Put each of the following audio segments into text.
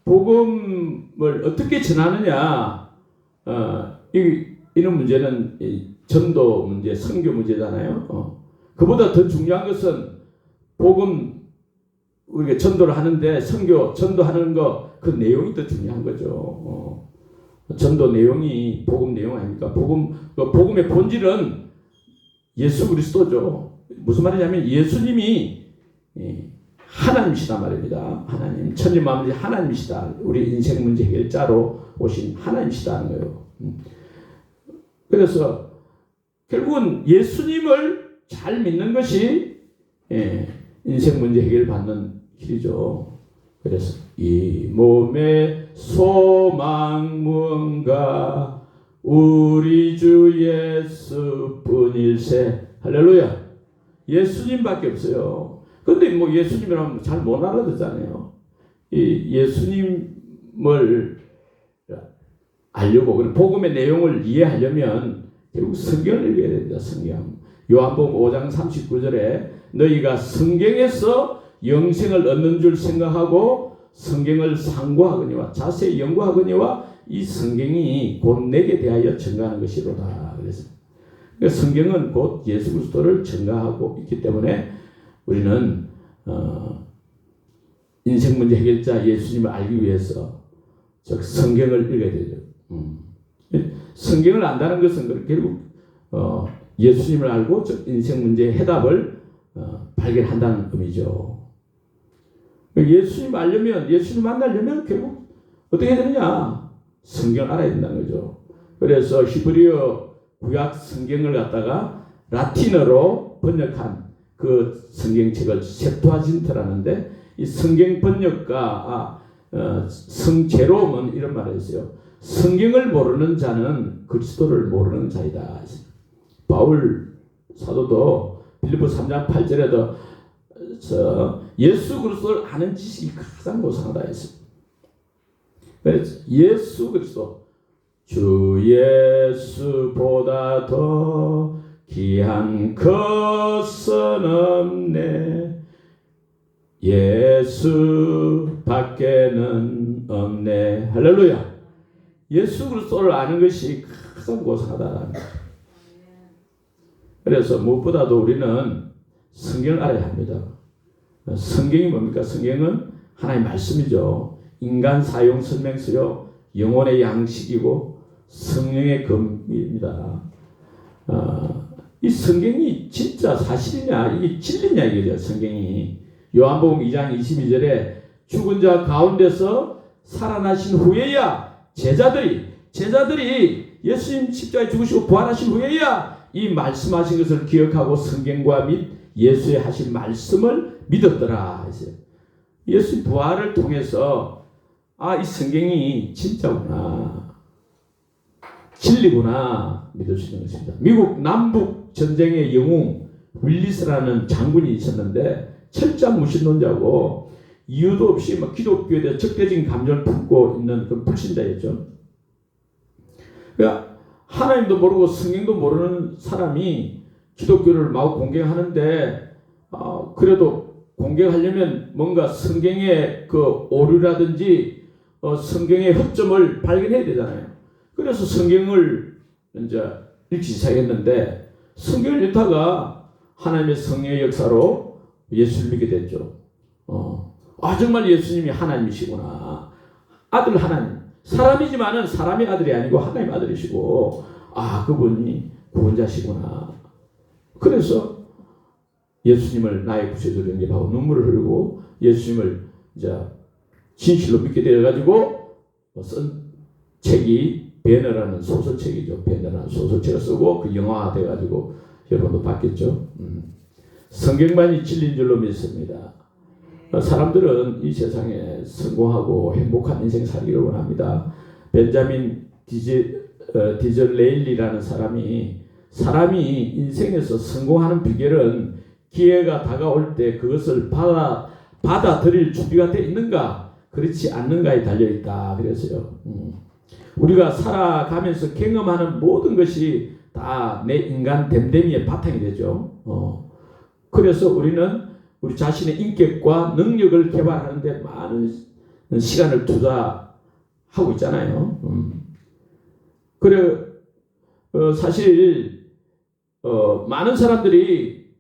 복음을 어떻게 전하느냐, 이런 문제는 전도 문제, 선교 문제잖아요. 그보다 더 중요한 것은 복음 우리가 전도를 하는데 선교 전도하는 거 그 내용이 더 중요한 거죠. 전도 내용이 복음 내용 아닙니까? 복음의 본질은 예수 그리스도죠. 무슨 말이냐면 예수님이 하나님이시다 말입니다. 하나님, 천지만물의 하나님이시다. 우리 인생 문제 해결자로 오신 하나님이시다는 거예요. 그래서 결국은 예수님을 잘 믿는 것이 인생 문제 해결 받는 길이죠. 그래서 이 몸의 소망 무언가 우리 주 예수뿐일세. 할렐루야. 예수님밖에 없어요. 근데 뭐 예수님이라면 잘 못 알아듣잖아요. 이 예수님을 알려고, 복음의 내용을 이해하려면 결국 성경을 읽어야 됩니다. 성경. 요한복음 5장 39절에 너희가 성경에서 영생을 얻는 줄 생각하고 성경을 상고하거니와 자세히 연구하거니와 이 성경이 곧 내게 대하여 증거하는 것이로다. 그래서 성경은 곧 예수 그리스도를 증거하고 있기 때문에 우리는 인생 문제 해결자 예수님을 알기 위해서 즉 성경을 읽어야 되죠. 성경을 안다는 것은 결국 예수님을 알고 즉 인생 문제의 해답을 발견한다는 의미죠. 예수님 알려면, 예수님 만나려면 결국 어떻게 되느냐? 성경 알아야 된다는 거죠. 그래서 히브리어 구약 성경을 갖다가 라틴어로 번역한 그 성경책을 세프아진트라는데, 이 성경 번역가 성제롬은 이런 말을 했어요. 성경을 모르는 자는 그리스도를 모르는 자이다. 바울 사도도 빌립보 3장 8절에도 예수 그리스도를 아는 지식이 가장 고상하다 했습니다. 그래서 예수 그리스도, 주 예수보다 더 귀한 것은 없네. 예수 밖에는 없네. 할렐루야. 예수 그리스도를 아는 것이 가장 고상하다. 그래서 무엇보다도 우리는 성경을 알아야 합니다. 성경이 뭡니까? 성경은 하나님의 말씀이죠. 인간 사용 설명서요, 영혼의 양식이고 성령의 검입니다. 이 성경이 진짜 사실이냐, 이게 진리냐 이거죠. 성경이 요한복음 2장 22절에 죽은 자 가운데서 살아나신 후에야 제자들이 예수님 십자가에 죽으시고 부활하신 후에야 이 말씀하신 것을 기억하고 성경과 및 예수의 하신 말씀을 믿었더라. 예수 부활을 통해서 이 성경이 진짜구나, 진리구나 믿을 수 있는 것입니다. 미국 남북 전쟁의 영웅 윌리스라는 장군이 있었는데 철저한 무신론자고 이유도 없이 기독교에 대해 적대적인 감정을 품고 있는 그 불신자였죠. 그러니까 하나님도 모르고 성경도 모르는 사람이 기독교를 마구 공격하는데 그래도 공격하려면 뭔가 성경의 그 오류라든지 성경의 허점을 발견해야 되잖아요. 그래서 성경을 이제 읽기 시작했는데 성경을 읽다가 하나님의 성령의 역사로 예수를 믿게 됐죠. 정말 예수님이 하나님이시구나. 아들 하나님. 사람이지만은 사람의 아들이 아니고 하나님의 아들이시고, 그분이 구원자시구나. 그래서 예수님을 나의 구세주로 영접하고 눈물을 흘리고 예수님을 이제 진실로 믿게 되어가지고 쓴 책이 배너라는 소설책이죠. 배너라는 소설책을 쓰고 그 영화화돼가지고 여러분도 봤겠죠. 성경만이 진리인 줄로 믿습니다. 사람들은 이 세상에 성공하고 행복한 인생 살기를 원합니다. 벤자민 디즐레일리라는 사람이 인생에서 성공하는 비결은 기회가 다가올 때 그것을 받아들일 준비가 되어 있는가, 그렇지 않는가에 달려있다. 그래서요. 우리가 살아가면서 경험하는 모든 것이 다 내 인간 됨됨이의 바탕이 되죠. 그래서 우리는 우리 자신의 인격과 능력을 개발하는데 많은 시간을 투자하고 있잖아요. 그래 사실 많은 사람들이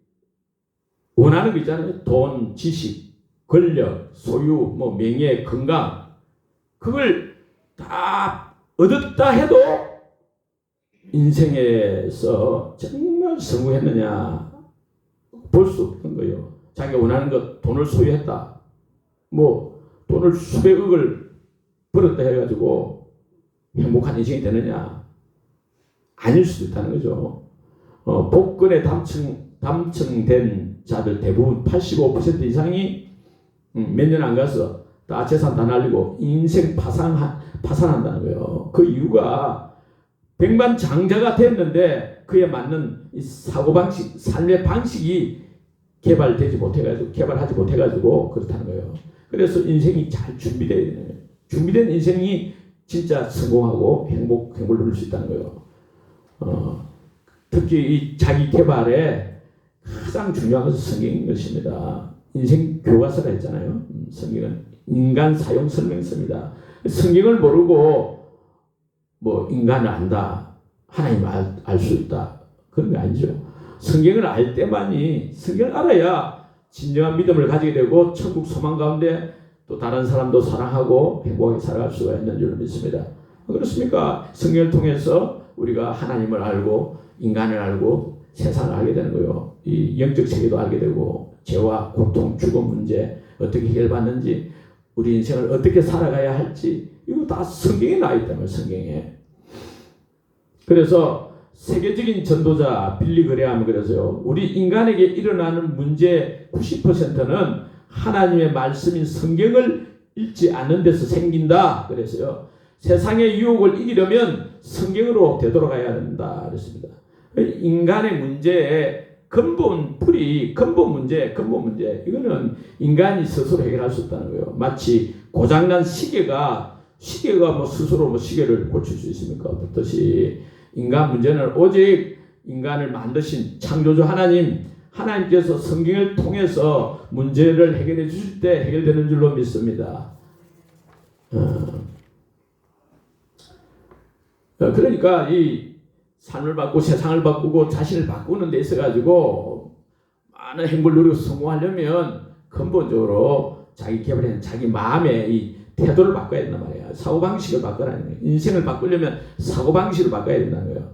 원하는 거 있잖아요. 돈, 지식, 권력, 소유, 뭐 명예, 건강 그걸 다 얻었다 해도 인생에서 정말 성공했느냐 볼 수 없는 거예요. 자기가 원하는 것 돈을 소유했다. 뭐 돈을 수백억을 벌었다 해가지고 행복한 인생이 되느냐? 아닐 수도 있다는 거죠. 복권에 당첨된 자들 대부분 85% 이상이 몇 년 안 가서 다 재산 다 날리고 인생 파산한다는 거예요. 그 이유가 백만장자가 됐는데 그에 맞는 이 사고방식, 삶의 방식이 개발하지 못해가지고 그렇다는 거예요. 그래서 인생이 잘 준비된 인생이 진짜 성공하고 행복을 누릴 수 있다는 거예요. 특히 이 자기 개발에 가장 중요한 것은 성경인 것입니다. 인생 교과서가 있잖아요. 성경은 인간 사용 설명서입니다. 성경을 모르고 뭐 인간을 안다, 하나님을 알 수 있다 그런 게 아니죠. 성경을 알 때만이 성경을 알아야 진정한 믿음을 가지게 되고 천국 소망 가운데 또 다른 사람도 사랑하고 행복하게 살아갈 수가 있는 줄 믿습니다. 그렇습니까? 성경을 통해서 우리가 하나님을 알고 인간을 알고 세상을 알게 되는 거예요. 이 영적 세계도 알게 되고 죄와 고통, 죽음 문제 어떻게 해결받는지 우리 인생을 어떻게 살아가야 할지 이거 다 성경에 나와 있다는 거예요. 성경에. 그래서 세계적인 전도자 빌리 그레함이 그래서요. 우리 인간에게 일어나는 문제 90%는 하나님의 말씀인 성경을 읽지 않는 데서 생긴다. 그래서요. 세상의 유혹을 이기려면 성경으로 되돌아가야 된다. 그랬습니다. 인간의 문제의 근본 문제 이거는 인간이 스스로 해결할 수 없다는 거예요. 마치 고장난 시계가 뭐 스스로 뭐 시계를 고칠 수 있습니까? 그렇듯이 인간 문제는 오직 인간을 만드신 창조주 하나님께서 성경을 통해서 문제를 해결해 주실 때 해결되는 줄로 믿습니다. 그러니까 이 삶을 바꾸고 세상을 바꾸고 자신을 바꾸는 데 있어가지고 많은 행복을 누리고 성공하려면 근본적으로 자기 개발에는 자기 마음의 이 태도를 바꿔야 된단 말이에요. 사고방식을 바꿔라는 거예요. 인생을 바꾸려면 사고방식을 바꿔야 된다는 거예요.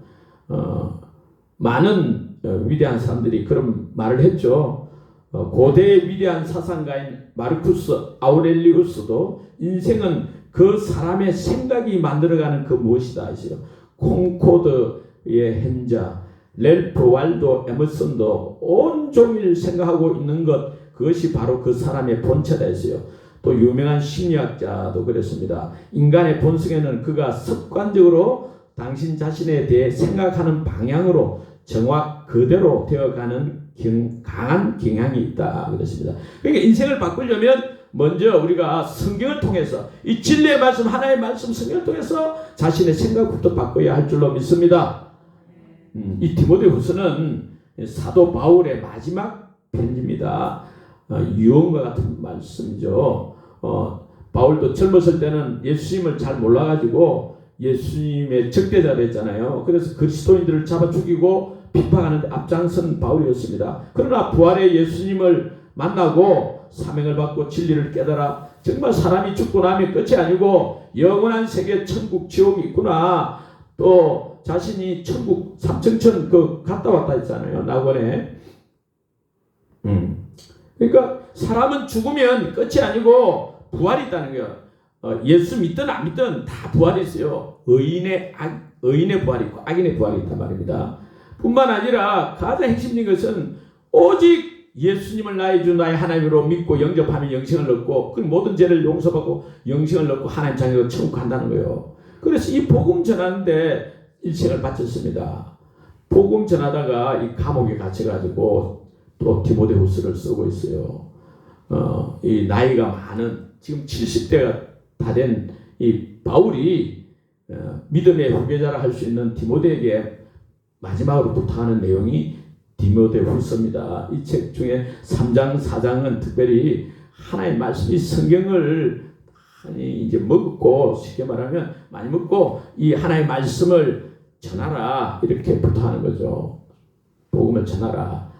많은 위대한 사람들이 그런 말을 했죠. 고대의 위대한 사상가인 마르쿠스 아우렐리우스도 인생은 그 사람의 생각이 만들어가는 그 무엇이다 했어요. 콩코드의 hen자, 렐프 왈도 에머슨도 온종일 생각하고 있는 것 그것이 바로 그 사람의 본체다 했어요. 또 유명한 심리학자도 그랬습니다. 인간의 본성에는 그가 습관적으로 당신 자신에 대해 생각하는 방향으로 정확 그대로 되어가는 강한 경향이 있다 그랬습니다. 그러니까 인생을 바꾸려면 먼저 우리가 성경을 통해서 이 진리의 말씀 하나의 말씀 성경을 통해서 자신의 생각부터 바꿔야 할 줄로 믿습니다. 이 디모데후서는 사도 바울의 마지막 편지입니다. 유언과 같은 말씀이죠. 바울도 젊었을 때는 예수님을 잘 몰라가지고 예수님의 적대자가 됐잖아요. 그래서 그리스도인들을 잡아 죽이고 비판하는 데 앞장선 바울이었습니다. 그러나 부활의 예수님을 만나고 사명을 받고 진리를 깨달아 정말 사람이 죽고 나면 끝이 아니고 영원한 세계 천국 지옥이 있구나. 또 자신이 천국 삼천천 갔다 왔다 했잖아요. 낙원에. 그러니까 사람은 죽으면 끝이 아니고 부활이 있다는 거예요. 예수 믿든 안 믿든 다 부활이 있어요. 의인의 부활이 있고 악인의 부활이 있단 말입니다. 뿐만 아니라 가장 핵심적인 것은 오직 예수님을 나의 주 나의 하나님으로 믿고 영접하면 영생을 얻고 그 모든 죄를 용서받고 영생을 얻고 하나님 자녀로 천국 간다는 거예요. 그래서 이 복음 전하는데 일생을 바쳤습니다. 복음 전하다가 이 감옥에 갇혀가지고 또 디모데후서를 쓰고 있어요. 이 나이가 많은 지금 70대가 다 된 이 바울이 믿음의 후계자라 할 수 있는 디모데에게 마지막으로 부탁하는 내용이 디모데후서입니다. 이 책 중에 3장, 4장은 특별히 하나의 말씀, 이 성경을 많이 이제 먹고, 쉽게 말하면 많이 먹고 이 하나님의 말씀을 전하라, 이렇게 부탁하는 거죠. 복음을 전하라.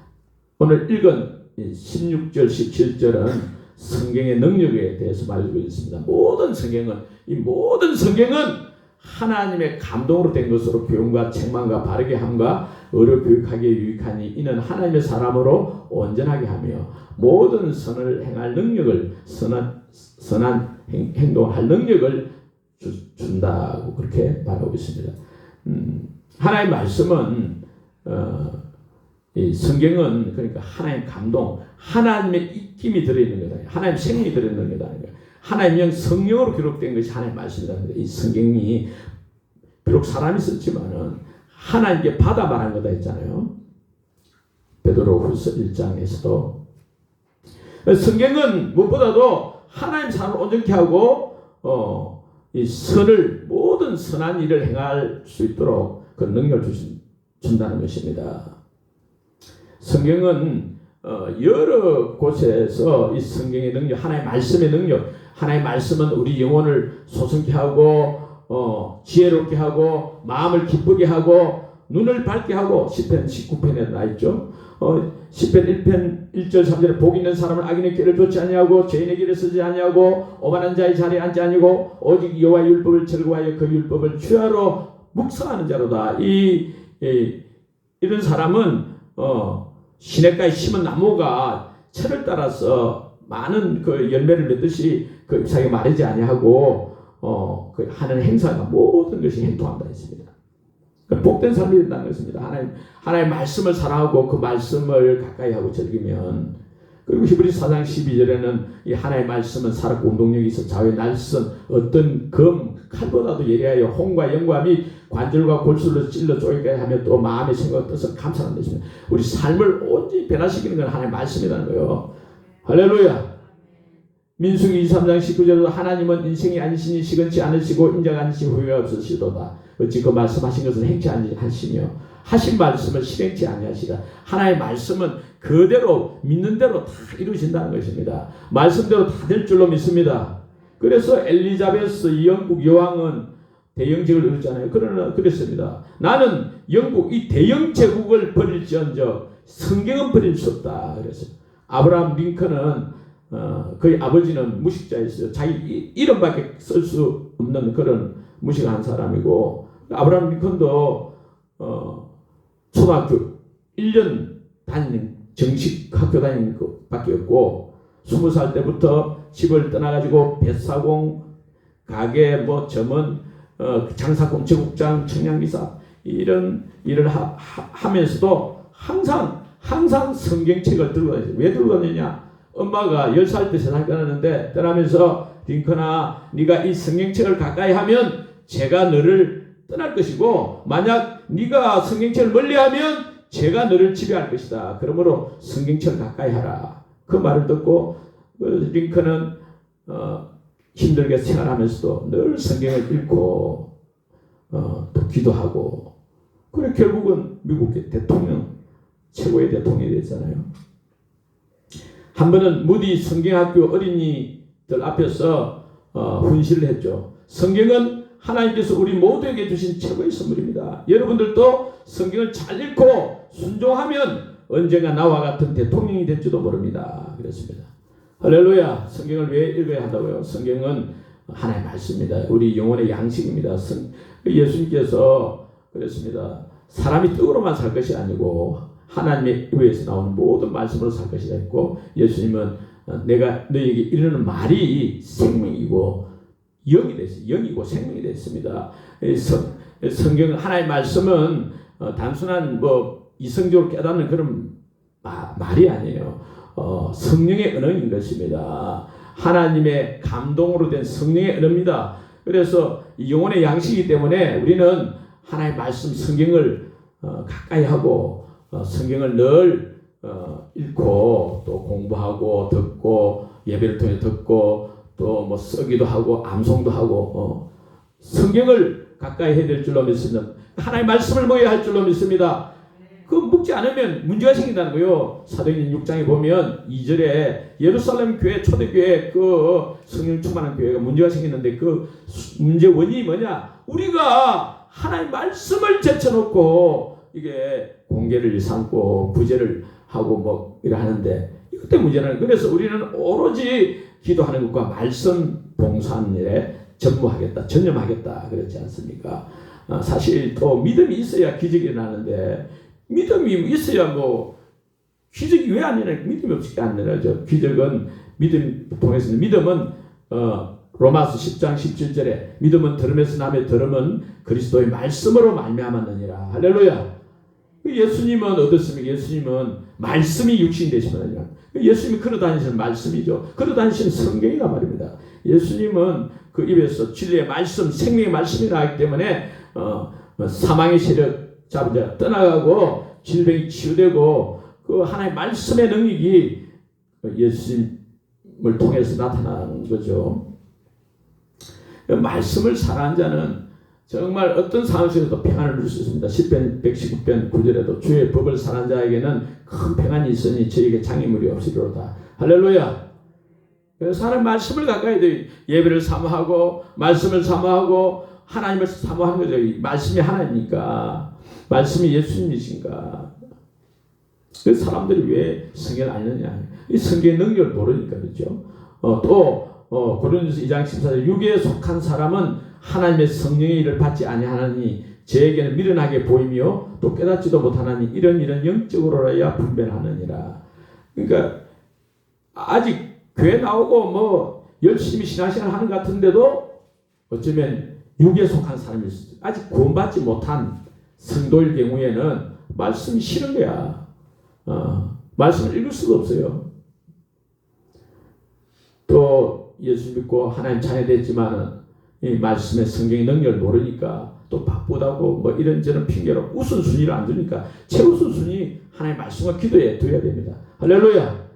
오늘 읽은 16절 17절은 성경의 능력에 대해서 말해주고 있습니다. 모든 성경은 하나님의 감동으로 된 것으로 교훈과 책망과 바르게 함과 의로 교육하기에 유익하니 이는 하나님의 사람으로 온전하게 하며 모든 선을 행할 능력을, 선한 행동을 할 능력을 준다고 그렇게 말하고 있습니다. 하나님의 말씀은 이 성경은 그러니까 하나님 감동, 하나님의 입김이 들어있는 거다. 하나님 생명이 들어있는 거다. 하나님의 성령으로 기록된 것이 하나님의 말씀이다. 이 성경이 비록 사람이 썼지만은 하나님께 받아 말한 거다 했잖아요. 베드로후서 1장에서도 성경은 무엇보다도 하나님 사람을 온전케 하고 이 모든 선한 일을 행할 수 있도록 그 능력을 준다는 것입니다. 성경은 여러 곳에서 이 성경의 능력, 하나님의 말씀의 능력, 하나님의 말씀은 우리 영혼을 소성케 하고 지혜롭게 하고 마음을 기쁘게 하고 눈을 밝게 하고 시편 19편에 나있죠. 시편 1편 1절 3절에 복 있는 사람은 악인의 길을 좇지 아니하고 죄인의 길을 쓰지 아니하고 오만한 자의 자리에 앉지 아니고 오직 여호와의 율법을 즐거워하여 그 율법을 주야로 묵상하는 자로다. 이런 사람은 시냇가에 심은 나무가 철을 따라서 많은 그 열매를 맺듯이 그 잎사귀가 마르지 아니하고 그 하는 행사가 모든 것이 행통한다 했습니다. 복된 삶이 된다는 것입니다. 하나님의 말씀을 사랑하고 그 말씀을 가까이 하고 즐기면, 그리고 히브리서 4장 12절에는 이 하나님의 말씀은 살았고 운동력이 있어 좌우의 날선 어떤 칼보다도 예리하여 홍과 영과 및 관절과 골수를 찔러 쪼개게 하며 또 마음의 생각과 뜻을 감찰하는 것입니다. 우리 삶을 온전히 변화시키는 건 하나님의 말씀이라는 거예요. 할렐루야. 민수기 23장 19절에도 하나님은 인생이 아니시니 시건치 않으시고 인자가 아니시니 후회가 없으시도다. 어찌 그 말씀하신 것을 행치 아니하시며 하신 말씀을 실행치 아니하시라. 하나님의 말씀은 그대로 믿는 대로 다 이루어진다는 것입니다. 말씀대로 다 될 줄로 믿습니다. 그래서 엘리자베스 영국 여왕은 대영제국을 이뤘잖아요. 그러나 그랬습니다. 나는 영국 이 대영제국을 버릴지언정 성경은 버릴 수 없다. 그래서 아브라함 링컨은 그의 아버지는 무식자였어요. 자기 이름밖에 쓸 수 없는 그런 무식한 사람이고, 아브라함 링컨도 초등학교 1년 다니는 정식 학교 다니는 것밖에 없고 20살 때부터 집을 떠나가지고 뱃사공, 가게, 점원, 장사꾼, 제국장, 청량기사 이런 일을 하면서도 항상 성경책을 들고 다녔어요. 왜 들고 다녔냐? 엄마가 10살 때 세상을 떠났는데 떠나면서 링컨아, 네가 이 성경책을 가까이 하면 제가 너를 떠날 것이고 만약 네가 성경책을 멀리하면 제가 너를 지배할 것이다. 그러므로 성경책을 가까이 하라. 그 말을 듣고 링컨은 힘들게 생활하면서도 늘 성경을 읽고 또 기도하고, 그래 결국은 미국의 대통령, 최고의 대통령이 됐잖아요. 한 번은 무디 성경학교 어린이들 앞에서 훈시를 했죠. 성경은 하나님께서 우리 모두에게 주신 최고의 선물입니다. 여러분들도 성경을 잘 읽고 순종하면 언젠가 나와 같은 대통령이 될지도 모릅니다. 그랬습니다. 할렐루야. 성경을 왜 읽어야 한다고요? 성경은 하나님의 말씀입니다. 우리 영혼의 양식입니다. 예수님께서 그랬습니다. 사람이 떡으로만 살 것이 아니고 하나님의 입에서 나오는 모든 말씀으로 살 것이라 했고, 예수님은 내가 너희에게 이르는 말이 생명이고 영이 됐어요. 영이고 생명이 됐습니다. 성경 하나님의 말씀은 단순한 이성적으로 깨닫는 그런 말이 아니에요. 성령의 언어인 것입니다. 하나님의 감동으로 된 성령의 언어입니다. 그래서 영혼의 양식이기 때문에 우리는 하나님의 말씀 성경을 가까이 하고 성경을 늘 읽고 또 공부하고 듣고 예배를 통해 듣고 또 쓰기도 하고 암송도 하고 성경을 가까이 해야 될 줄로 믿습니다. 하나님의 말씀을 모여야 할 줄로 믿습니다. 그 묵지 않으면 문제가 생긴다는 거요. 사도행전 6장에 보면 2절에 예루살렘 교회 초대교회 그 성령 충만한 교회가 문제가 생겼는데 그 문제 원인이 뭐냐? 우리가 하나님의 말씀을 제쳐놓고 이게 공개를 삼고 구제를 하고 뭐 이래 하는데 이것 때문에 문제는. 그래서 우리는 오로지 기도하는 것과 말씀 봉사하는 일에 전념하겠다 그렇지 않습니까? 사실 또 믿음이 있어야 기적이 일어나는데 믿음이 있어야 뭐 기적이 왜 안 일어나? 믿음이 없이 안 일어나죠. 기적은 믿음 통해서. 믿음은 로마서 10장 17절에 믿음은 들음에서 나며 들음은 그리스도의 말씀으로 말미암았느니라. 할렐루야. 예수님은 어떻습니까? 예수님은 말씀이 육신이 되시거든요. 예수님이 걸어다니시는 말씀이죠. 걸어다니시는 성경이란 말입니다. 예수님은 그 입에서 진리의 말씀, 생명의 말씀이 나기 때문에 사망의 세력 잡자 떠나가고 질병이 치유되고 그 하나님의 말씀의 능력이 예수님을 통해서 나타나는 거죠. 말씀을 사랑하는 자는 정말 어떤 상황 속에서도 평안을 누릴 수 있습니다. 10편 119편 9절에도 주의 법을 사랑하는 자에게는 큰 평안이 있으니 저에게 장애물이 없으리로다. 할렐루야. 그래서 하나님 말씀을 가까이 돼 예배를 사모하고 말씀을 사모하고 하나님을 사모하는 거죠. 말씀이 하나님이니까. 말씀이 예수님이신가. 그 사람들이 왜 성경을 안 읽느냐. 이 성경의 능력을 모르니까 그렇죠. 또 고린도서 2장 14절 육에 속한 사람은 하나님의 성령의 일을 받지 아니하나니 저에게는 미련하게 보이며 또 깨닫지도 못하나니 이런 영적으로라야 분별하느니라. 그러니까 아직 교회 나오고 뭐 열심히 신앙생활 하는 것 같은데도 어쩌면 육에 속한 사람일 수도 있어요. 아직 구원받지 못한 성도일 경우에는 말씀이 싫은 거야. 말씀을 읽을 수가 없어요. 또 예수 믿고 하나님 자녀 됐지만은 이 말씀의 성경의 능력을 모르니까 또 바쁘다고 뭐 이런저런 핑계로 우선순위를 안 두니까 최우선순위 하나님의 말씀과 기도에 둬야 됩니다. 할렐루야.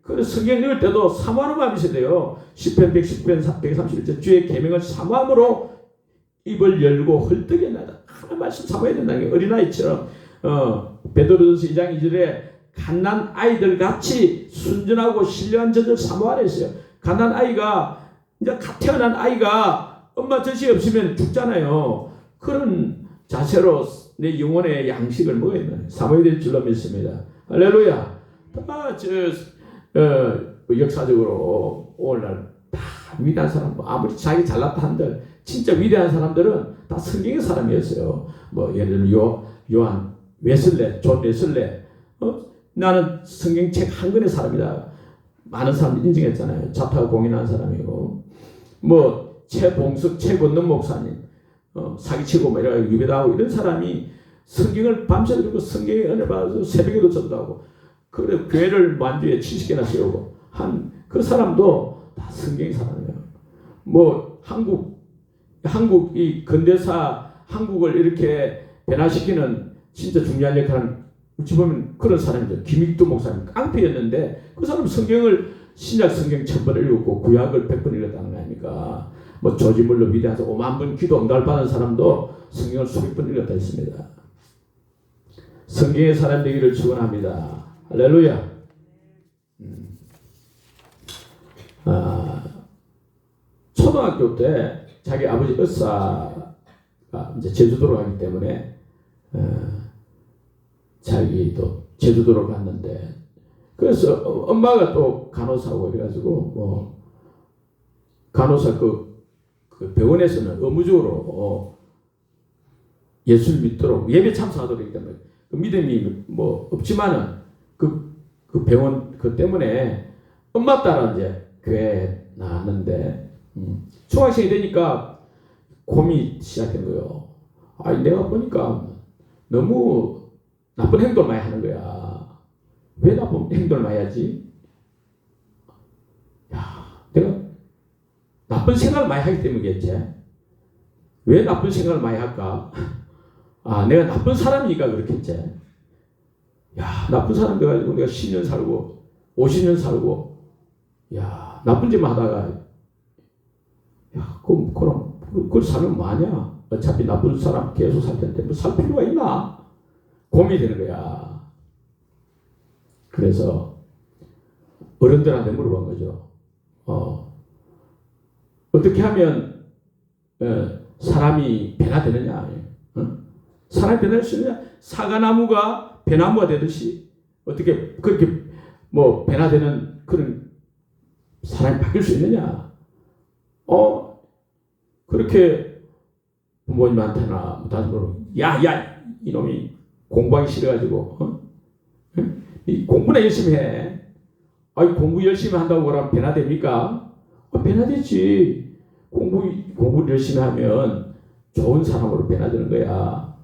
그래서 성경 읽을 때도 사모하는 마음이 있어야 돼요. 10편 110편 131절 주의 계명을 사모함으로 입을 열고 헐떡여 나다. 하나님 말씀 사모해야 된다는 게 어린아이처럼 베드로전서 2장 2절에 갓난 아이들 같이 순전하고 신령한 젖을 사모하라 했어요. 갓난 아이가 이제 갓 태어난 아이가 엄마 젖이 없으면 죽잖아요. 그런 자세로 내 영혼의 양식을 먹어야 돼. 사모해야 될 줄로 믿습니다. 할렐루야. 역사적으로 오늘날 다 위대한 사람, 아무리 자기 잘났다 한들 진짜 위대한 사람들은 다 성경의 사람이었어요. 뭐 예를 들면 요한 웨슬레, 존 웨슬레, 나는 성경책 한 권의 사람이다. 많은 사람들이 인정했잖아요. 자타가 공인한 사람이고, 뭐 최봉석, 최건능 목사님, 사기치고 뭐 이런 유배당하고 이런 사람이 성경을 밤새 들고 성경의 은혜 받아서 새벽에도 전도하고, 그래 교회를 만주에 70개나 세우고 한 그 사람도 다 성경의 사람이에요. 뭐 한국 이 근대사 한국을 이렇게 변화시키는 진짜 중요한 역할은 어찌 보면 그런 사람이죠. 김익두 목사님 깡패였는데 그 사람 성경을 신약 성경 1000번 읽었고 구약을 100번 읽었다는 거 아닙니까? 뭐 조지 물러 위대한 5만 번 기도 응답 받은 사람도 성경을 수백 번 읽었다 했습니다. 성경의 사람 되기를 축원합니다. 할렐루야. 초등학교 때 자기 아버지 의사가 이제 제주도로 가기 때문에 자기도 제주도로 갔는데, 그래서 엄마가 또 간호사고 이래가지고 뭐 간호사 그 병원에서는 의무적으로 예수를 믿도록 예배 참석하도록 했기 때문에 그 믿음이 뭐 없지만은 그 병원 그 때문에 엄마 따라 이제 교회에 나왔는데 중학생이 되니까 고민이 시작된 거예요. 내가 보니까 너무 나쁜 행동을 많이 하는 거야. 왜 나쁜 행동을 많이 하지? 내가 나쁜 생각을 많이 하기 때문이겠지. 왜 나쁜 생각을 많이 할까? 내가 나쁜 사람이니까 그렇겠지. 나쁜 사람 돼가지고 내가 10년 살고 50년 살고 나쁜 짓만 하다가 그럼 그걸 살면 뭐하냐? 어차피 나쁜 사람 계속 살 텐데 뭐 살 필요가 있나? 고민이 되는 거야. 그래서 어른들한테 물어본 거죠. 어떻게 하면 사람이 변화되느냐? 사람이 변할 수 있느냐? 사과나무가 배나무가 되듯이 어떻게 그렇게 뭐 변화되는 그런 사람이 바뀔 수 있느냐? 그렇게 부모님한테나 다시 물어보면 야 이놈이 공부하기 싫어가지고 이 공부나 열심히 해. 아니 공부 열심히 한다고 그러면 변화됩니까? 변화되지. 공부 열심히 하면 좋은 사람으로 변화되는 거야.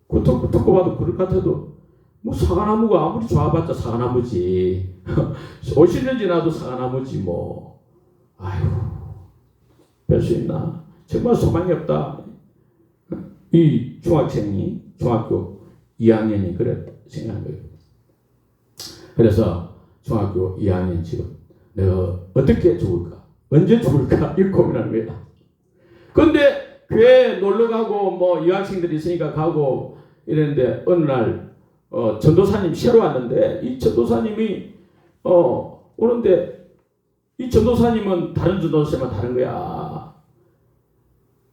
듣고 봐도 그럴 것 같아도 뭐 사과나무가 아무리 좋아봤자 사과나무지. 50년 지나도 사과나무지 뭐. 아유, 별 수 있나? 정말 소망이 없다. 이 중학생이 중학교 2학년이 그래 생각한 거예요. 그래서 중학교 2학년 지금 내가 어떻게 죽을까? 언제 죽을까? 이 고민하는 거야. 그런데 교회 놀러 가고 뭐 여학생들이 있으니까 가고 이랬는데 어느 날 전도사님 새로 왔는데 이 전도사님이 오는데 이 전도사님은 다른 전도사님은 다른 거야.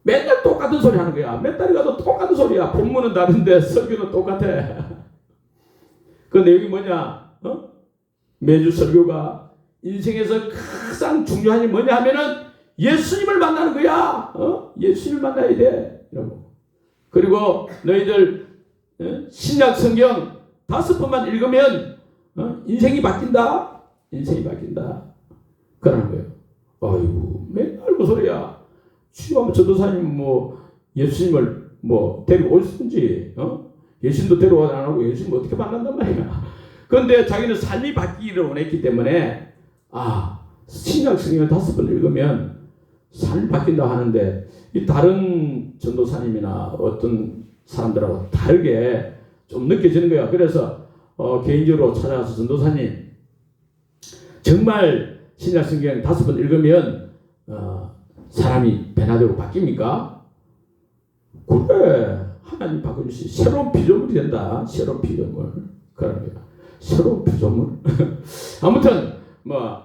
맨날 똑같은 소리 하는 거야. 몇 달이 가도 똑같은 소리야. 본문은 다른데 설교는 똑같아. 그 내용이 뭐냐? 매주 설교가 인생에서 가장 중요한 게 뭐냐 하면은 예수님을 만나는 거야. 예수님을 만나야 돼. 이러고. 그리고 너희들 신약 성경 5번만 읽으면 인생이 바뀐다. 인생이 바뀐다. 그러는 거예요. 아이고 맨날 그 소리야. 취하면 전도사님 뭐 예수님을 뭐 데리고 오시든지 예수님도 데려와 안 하고 예수님 어떻게 만난단 말이야. 그런데 자기는 삶이 바뀌기를 원했기 때문에 신약 성경을 5번 읽으면 삶이 바뀐다 하는데 이 다른 전도사님이나 어떤 사람들하고 다르게 좀 느껴지는 거야. 그래서 개인적으로 찾아가서 전도사님 정말 신약 성경 5번 읽으면 사람이 변화되고 바뀝니까? 그래. 하나님 바꿔주시 새로운 피조물이 된다. 새로운 피조물. 그런 거야. 새로운 피조물. 아무튼 뭐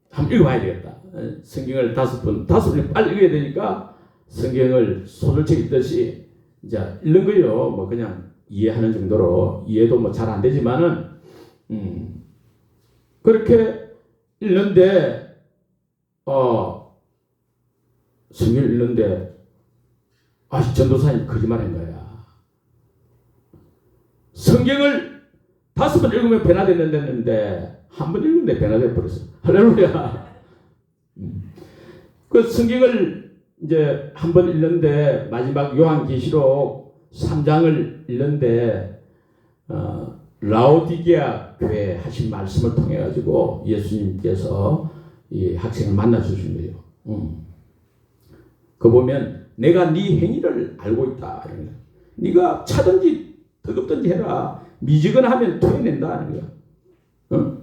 한번 읽어봐야 되겠다. 성경을 5번 빨리 읽어야 되니까 성경을 손을 책읽듯이 이제 읽는 거요. 뭐 그냥 이해하는 정도로 이해도 뭐 잘 안 되지만은 그렇게 읽는데 성경을 읽는데 전도사님 거짓말한 거야. 성경을 5번 읽으면 변화됐는데 한 번 읽는데 변화돼 버렸어. 할렐루야. 그 성경을 이제 한 번 읽는데 마지막 요한계시록 3장을 읽는데 라오디게아 교회 하신 말씀을 통해 가지고 예수님께서 이 학생을 만나 주신 거예요. 그 보면 내가 네 행위를 알고 있다. 네가 차든지 더럽든지 해라. 미지근하면 토해낸다 하는 거야.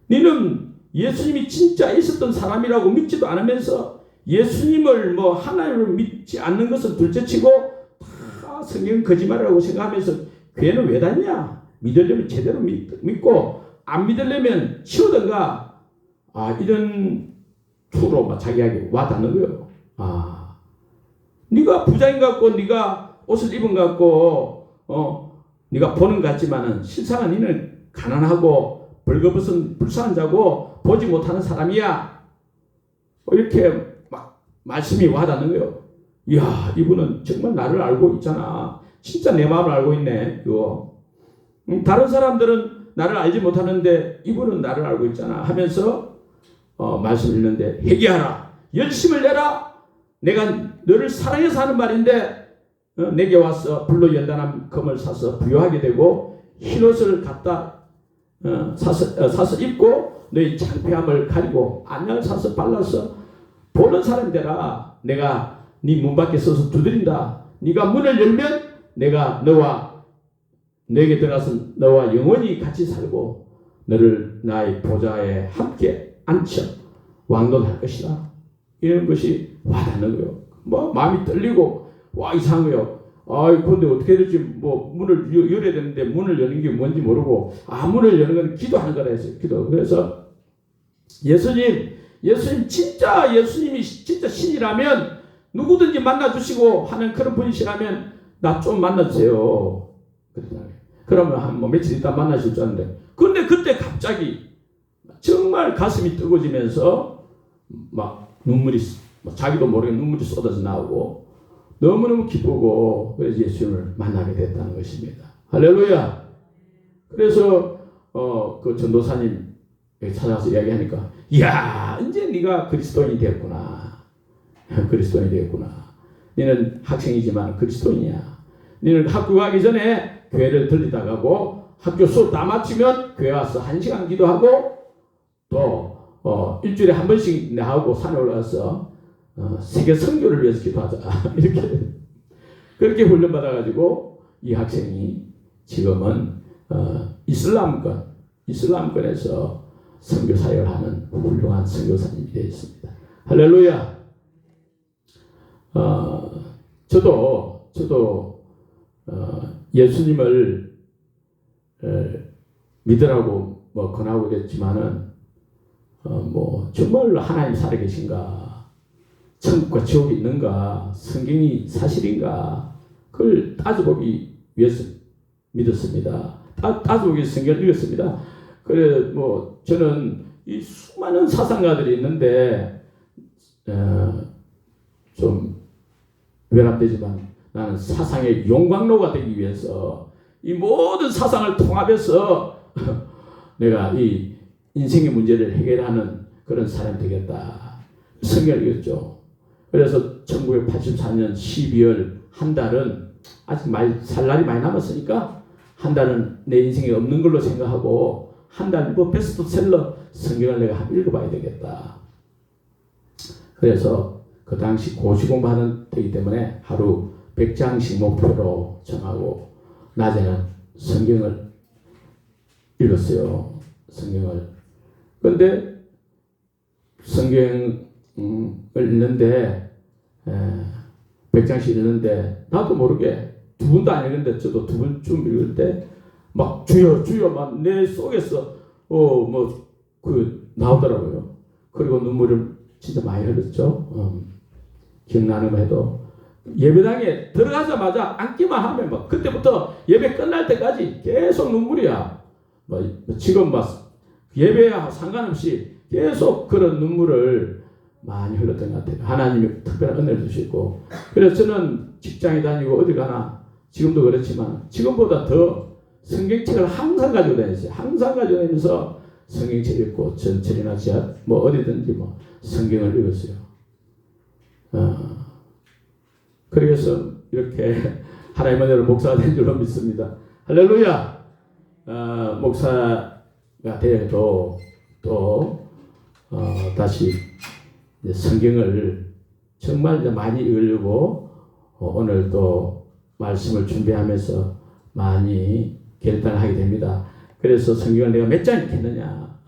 너는 예수님이 진짜 있었던 사람이라고 믿지도 않으면서 예수님을 뭐 하나님을 믿지 않는 것은 둘째치고 다 성경 거짓말이라고 생각하면서 교회는 왜 다니냐? 믿으려면 제대로 믿고 안 믿으려면 치우든가. 이런 투로 막 자기에게 와닿는 거예요. 네가 부자인 것 같고 네가 옷을 입은 것 같고 네가 보는 것 같지만은 실상은 너는 가난하고 벌거벗은 불쌍한 자고 보지 못하는 사람이야. 이렇게 막 말씀이 와닿는 거예요. 이야, 이분은 정말 나를 알고 있잖아. 진짜 내 마음을 알고 있네. 이거. 다른 사람들은 나를 알지 못하는데 이분은 나를 알고 있잖아 하면서 말씀을 읽는데 회개하라. 열심을 내라. 내가 너를 사랑해서 하는 말인데 내게 와서 불로 연단한 금을 사서 부여하게 되고 흰옷을 갖다 사서 입고 너희 창피함을 가리고 안양을 사서 발라서 보는 사람 되라. 내가 네 문 밖에 서서 두드린다. 네가 문을 열면 내가 너에게 들어가서 너와 영원히 같이 살고 너를 나의 보좌에 함께 앉혀 왕노할 것이다. 이런 것이 와닿는 거예요. 뭐 마음이 떨리고 이상한 거예요. 근데 어떻게 될지 뭐 문을 열어야 되는데 문을 여는 게 뭔지 모르고 문을 여는 건 기도하는 거라 했어요. 기도. 그래서 예수님이 진짜 신이라면 누구든지 만나주시고 하는 그런 분이시라면 나 좀 만나주세요. 그러면 한 뭐 며칠 있다 만나실 줄 알았는데 근데 그때 갑자기 정말 가슴이 뜨거워지면서 막 눈물이 자기도 모르게 눈물이 쏟아져 나오고 너무너무 기쁘고 그래서 예수님을 만나게 됐다는 것입니다. 할렐루야. 그래서 그 전도사님 찾아가서 이야기하니까 이야 이제 네가 그리스도인이 되었구나. 그리스도인이 되었구나. 너는 학생이지만 그리스도인이야. 너는 학교 가기 전에 교회를 들리다 가고 학교 수업 다 마치면 교회 와서 1시간 기도하고 또 일주일에 한 번씩 나하고 산에 올라가서 세계 선교를 위해서 기도하자. 이렇게 그렇게 훈련받아가지고 이 학생이 지금은 이슬람권에서 선교 사역을 하는 훌륭한 선교사님이 되어 있습니다. 할렐루야. 저도 예수님을 믿으라고 뭐 권하고 그랬지만은 뭐 정말 하나님 살아계신가, 천국과 지옥이 있는가, 성경이 사실인가 그걸 따져보기 위해서 믿었습니다. 따져보기 위해서 성경을 읽었습니다. 그래 뭐 저는 이 수많은 사상가들이 있는데 좀 외람되지만 나는 사상의 용광로가 되기 위해서 이 모든 사상을 통합해서 내가 이 인생의 문제를 해결하는 그런 사람이 되겠다. 성경을 읽었죠. 그래서 1984년 12월 한 달은 아직 살 날이 많이 남았으니까 한 달은 내 인생에 없는 걸로 생각하고 한 달 뭐 베스트셀러 성경을 내가 한번 읽어봐야 되겠다. 그래서 그 당시 고시공부하는 때이기 때문에 하루 100장씩 목표로 정하고 낮에는 성경을 읽었어요. 성경을. 그런데 성경을 읽는데 100장씩 읽는데 나도 모르게 두 번도 안 읽는데 저도 두 번쯤 읽을 때 막 주여 막 내 속에서 나오더라고요. 그리고 눈물을 진짜 많이 흘렸죠. 기억나는 해도 예배당에 들어가자마자 앉기만 하면 막 그때부터 예배 끝날 때까지 계속 눈물이야. 지금 막 예배와 상관없이 계속 그런 눈물을 많이 흘렸던 것 같아요. 하나님이 특별한 은혜를 주시고 그래서 저는 직장에 다니고 어디 가나 지금도 그렇지만 지금보다 더 성경책을 항상 가지고 다녔어요. 항상 가지고 다니면서 성경책 읽고 전철이나 지하 뭐 어디든지 뭐 성경을 읽었어요. 그래서 이렇게 하나님의 은혜로 목사가 된 줄로 믿습니다. 할렐루야. 목사가 되어도 또 다시 성경을 정말 많이 읽으려고 오늘 또 말씀을 준비하면서 많이 결단을 하게 됩니다. 그래서 성경을 내가 몇 장 읽겠느냐,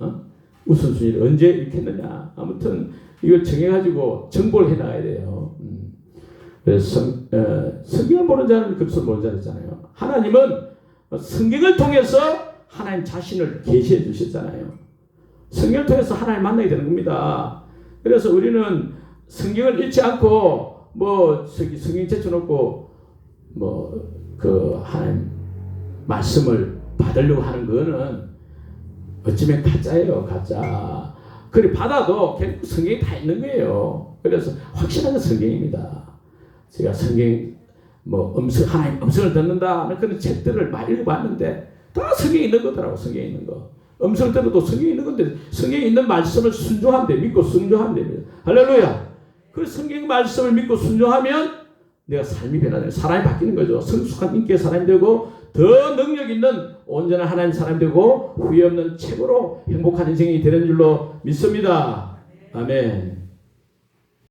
우선순위를 언제 읽겠느냐, 아무튼 이걸 정해가지고 정보를 해나가야 돼요. 그래서 성경을 보는 자는 그것을 보는 자였잖아요. 하나님은 성경을 통해서 하나님 자신을 계시해 주셨잖아요. 성경을 통해서 하나님 만나게 되는 겁니다. 그래서 우리는 성경을 읽지 않고 성경 제쳐놓고 그 하나님 말씀을 받으려고 하는 거는 어쩌면 가짜예요, 가짜. 그래 받아도 결국 성경이 다 있는 거예요. 그래서 확실한 성경입니다. 제가 성경 하나님 음성을 듣는다 그런 책들을 많이 읽어봤는데 다 성경에 있는 거더라고. 성경에 있는 거. 음성을 들어도 성경에 있는 건데 성경에 있는 말씀을 순종하면 돼. 믿고 순종하면 됩니다. 할렐루야. 그 성경 말씀을 믿고 순종하면 내가 삶이 변화돼요. 사람이 바뀌는 거죠. 성숙한 인격의 사람이 되고 더 능력 있는 온전한 하나님 사람이 되고 후회 없는 최고로 행복한 인생이 되는 줄로 믿습니다. 아멘.